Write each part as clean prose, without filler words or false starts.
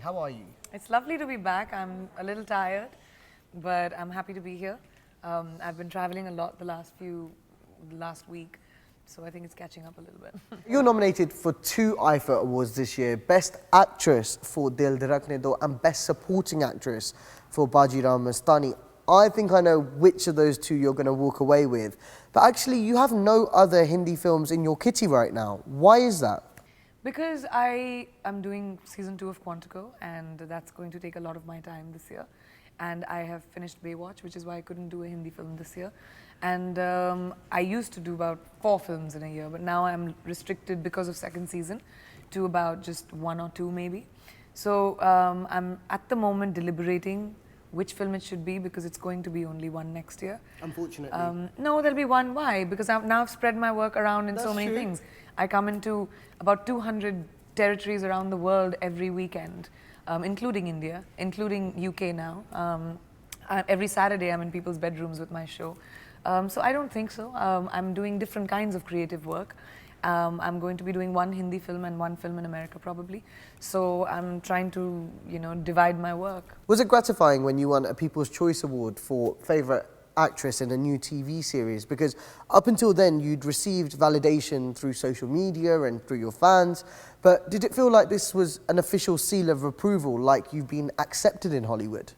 How are you? It's lovely to be back. I'm a little tired, but I'm happy to be here. I've been traveling a lot the last week, so I think it's catching up a little bit. You're nominated for 2 IIFa awards this year. Best Actress for Dil Dhadakne Do and Best Supporting Actress for Bajiram Mastani. I think I know which of those 2 you're going to walk away with. But actually, you have no other Hindi films in your kitty right now. Why is that? Because I am doing season 2 of Quantico, and that's going to take a lot of my time this year. And I have finished Baywatch, which is why I couldn't do a Hindi film this year. And I used to do about 4 films in a year, but now I'm restricted because of second season to about just 1 or 2 maybe. So I'm at the moment deliberating which film it should be, because it's going to be only 1 next year. Unfortunately. No, there'll be 1. Why? Because I've spread my work around in so many things. I come into about 200 territories around the world every weekend, including India, including UK now. Every Saturday I'm in people's bedrooms with my show. So I don't think so. I'm doing different kinds of creative work. I'm going to be doing 1 Hindi film and 1 film in America probably. So I'm trying to, divide my work. Was it gratifying when you won a People's Choice Award for Favourite Actress in a new TV series? Because up until then you'd received validation through social media and through your fans, but did it feel like this was an official seal of approval, like you've been accepted in Hollywood?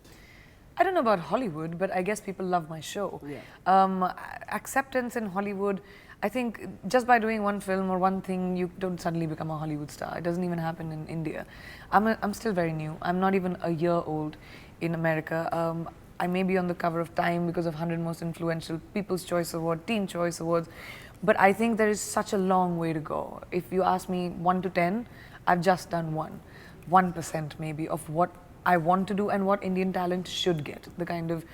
I don't know about Hollywood, but I guess people love my show. Yeah. Acceptance in Hollywood, I think just by doing 1 film or 1 thing, you don't suddenly become a Hollywood star. It doesn't even happen in India. I'm still very new. I'm not even a year old in America. I may be on the cover of Time because of 100 Most Influential, People's Choice Award, Teen Choice Awards, but I think there is such a long way to go. If you ask me 1 to 10, I've just done 1% maybe of what I want to do and what Indian talent should get, the kind of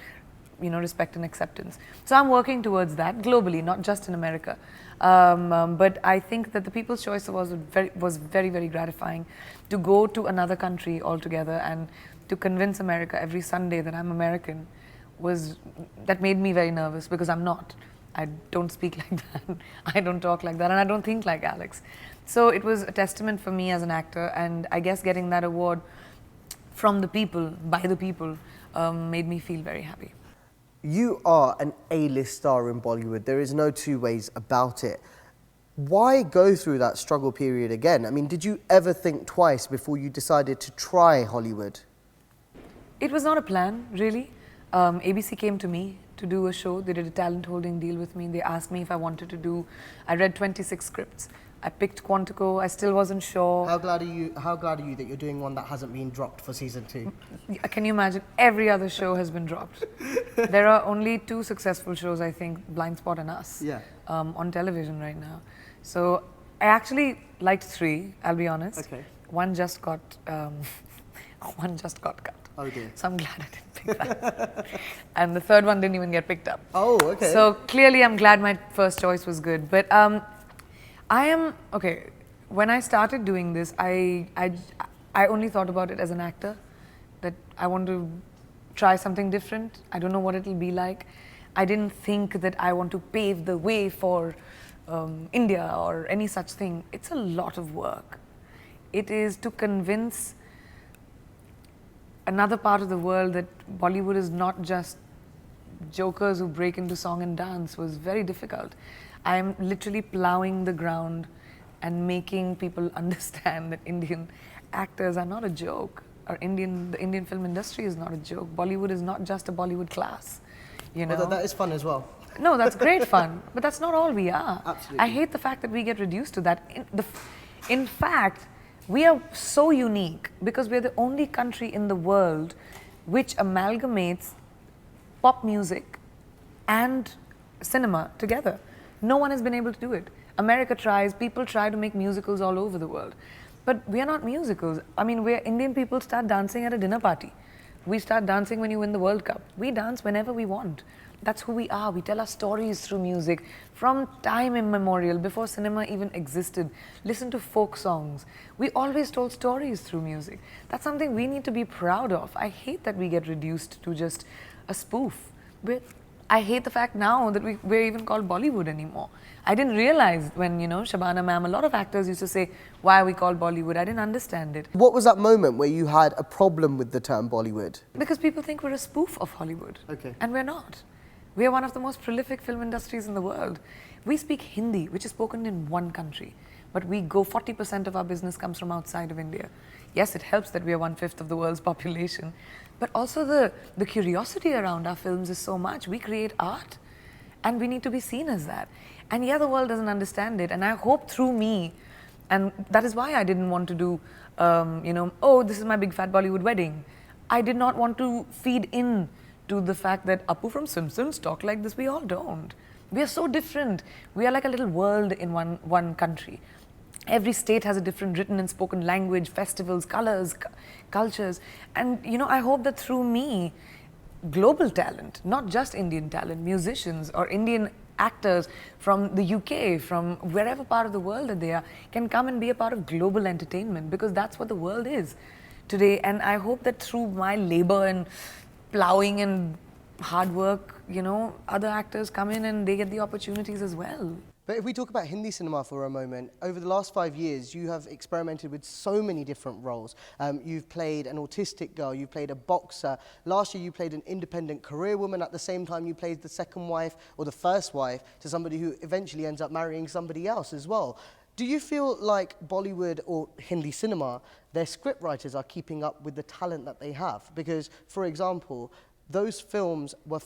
respect and acceptance. So I'm working towards that globally, not just in America. But I think that the People's Choice Awards was very, very gratifying. To go to another country altogether and to convince America every Sunday that I'm American that made me very nervous, because I'm not. I don't speak like that, I don't talk like that, and I don't think like Alex. So it was a testament for me as an actor, and I guess getting that award from the people, by the people, made me feel very happy. You are an A-list star in Bollywood. There is no 2 ways about it. Why go through that struggle period again? I mean, did you ever think twice before you decided to try Hollywood? It was not a plan, really. ABC came to me to do a show. They did a talent holding deal with me. They asked me if I wanted to do. I read 26 scripts. I picked Quantico. I still wasn't sure. How glad are you that you're doing one that hasn't been dropped for season 2? Can you imagine? Every other show has been dropped. There are only 2 successful shows, I think, Blind Spot and Us, Yeah. On television right now. So I actually liked 3, I'll be honest. Okay. One just got cut. Oh dear. So I'm glad I didn't pick that. And the 3rd one didn't even get picked up. Oh, okay. So clearly I'm glad my first choice was good. But when I started doing this, I only thought about it as an actor, that I want to try something different. I don't know what it'll be like. I didn't think that I want to pave the way for India or any such thing. It's a lot of work. It is to convince another part of the world that Bollywood is not just jokers who break into song and dance was very difficult. I'm literally plowing the ground and making people understand that Indian actors are not a joke, or the Indian film industry is not a joke. Bollywood is not just a Bollywood class, Well, that is fun as well. No, that's great fun, but that's not all we are. Absolutely. I hate the fact that we get reduced to that. In fact, we are so unique because we're the only country in the world which amalgamates pop music and cinema together. No one has been able to do it. America tries, people try to make musicals all over the world. But we are not musicals. I mean, Indian people start dancing at a dinner party. We start dancing when you win the World Cup. We dance whenever we want. That's who we are. We tell our stories through music from time immemorial, before cinema even existed. Listen to folk songs. We always told stories through music. That's something we need to be proud of. I hate that we get reduced to just a spoof. I hate the fact now that we're even called Bollywood anymore. I didn't realize when, Shabana ma'am, a lot of actors used to say, why are we called Bollywood? I didn't understand it. What was that moment where you had a problem with the term Bollywood? Because people think we're a spoof of Hollywood. Okay. And we're not. We are one of the most prolific film industries in the world. We speak Hindi, which is spoken in one country. But 40% of our business comes from outside of India. Yes, it helps that we are 1/5 of the world's population. But also the curiosity around our films is so much. We create art and we need to be seen as that. And yeah, the world doesn't understand it. And I hope through me, and that is why I didn't want to do, oh, this is my big fat Bollywood wedding. I did not want to feed in to the fact that Appu from Simpsons talk like this. We all don't. We are so different. We are like a little world in one country. Every state has a different written and spoken language, festivals, colors, cultures. And, I hope that through me, global talent, not just Indian talent, musicians or Indian actors from the UK, from wherever part of the world that they are, can come and be a part of global entertainment, because that's what the world is today. And I hope that through my labor and plowing and hard work, other actors come in and they get the opportunities as well. But if we talk about Hindi cinema for a moment, over the last 5 years, you have experimented with so many different roles. You've played an autistic girl, you played a boxer. Last year, you played an independent career woman. At the same time, you played the second wife or the first wife to somebody who eventually ends up marrying somebody else as well. Do you feel like Bollywood or Hindi cinema, their scriptwriters are keeping up with the talent that they have? Because, for example, those films were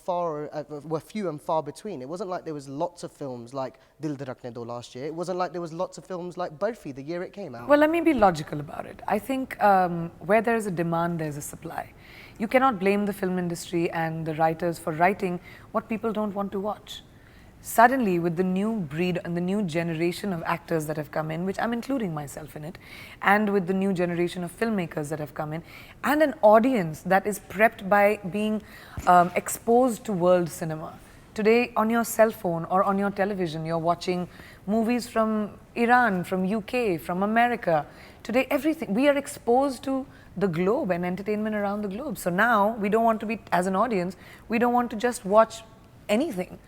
few and far between. It wasn't like there was lots of films like Dil Dhadakne Do last year. It wasn't like there was lots of films like Barfi the year it came out. Well, let me be logical about it. I think where there is a demand, there's a supply. You cannot blame the film industry and the writers for writing what people don't want to watch. Suddenly, with the new breed and the new generation of actors that have come in, which I'm including myself in it, and with the new generation of filmmakers that have come in, and an audience that is prepped by being exposed to world cinema. Today, on your cell phone or on your television, you're watching movies from Iran, from UK, from America. Today, everything. We are exposed to the globe and entertainment around the globe. So now, we don't want to be, as an audience, we don't want to just watch anything.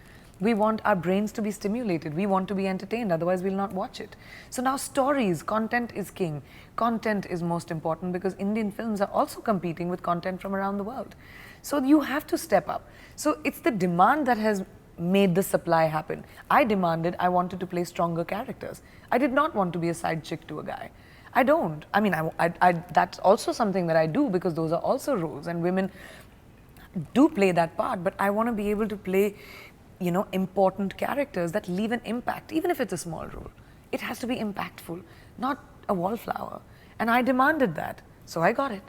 We want our brains to be stimulated. We want to be entertained, otherwise we'll not watch it. So now stories, content is king. Content is most important, because Indian films are also competing with content from around the world. So you have to step up. So it's the demand that has made the supply happen. I demanded, I wanted to play stronger characters. I did not want to be a side chick to a guy. I don't. I mean, that's also something that I do, because those are also roles, and women do play that part, but I want to be able to play important characters that leave an impact, even if it's a small role. It has to be impactful, not a wallflower. And I demanded that, so I got it.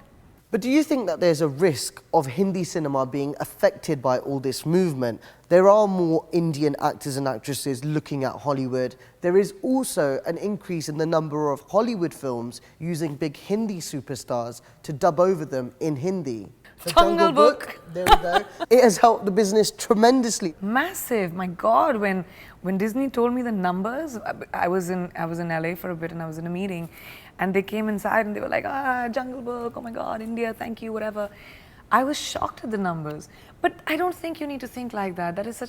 But do you think that there's a risk of Hindi cinema being affected by all this movement? There are more Indian actors and actresses looking at Hollywood. There is also an increase in the number of Hollywood films using big Hindi superstars to dub over them in Hindi. The Jungle Book. There we go. It has helped the business tremendously. Massive, my God! When Disney told me the numbers, I was in LA for a bit, and I was in a meeting, and they came inside and they were like, Jungle Book, oh my God, India, thank you, whatever. I was shocked at the numbers, but I don't think you need to think like that. That is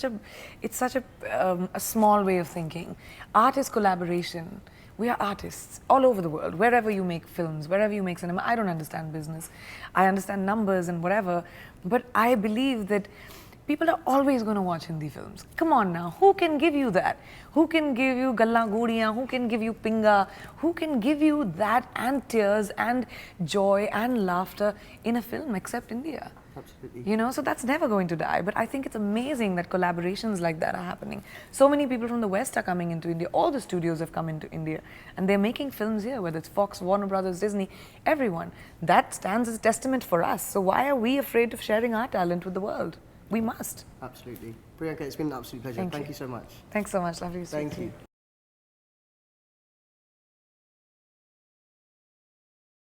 it's such a small way of thinking. Art is collaboration. We are artists all over the world, wherever you make films, wherever you make cinema. I don't understand business. I understand numbers and whatever, but I believe that people are always going to watch Hindi films. Come on now, who can give you that? Who can give you Galla Goodiyan? Who can give you Pinga? Who can give you that and tears and joy and laughter in a film except India? Absolutely. So that's never going to die. But I think it's amazing that collaborations like that are happening. So many people from the West are coming into India. All the studios have come into India, and they're making films here, whether it's Fox, Warner Brothers, Disney, everyone. That stands as a testament for us. So why are we afraid of sharing our talent with the world? We must. Absolutely. Priyanka, it's been an absolute pleasure. Thank you so much. Thanks so much. Lovely to speak Thank to you. you.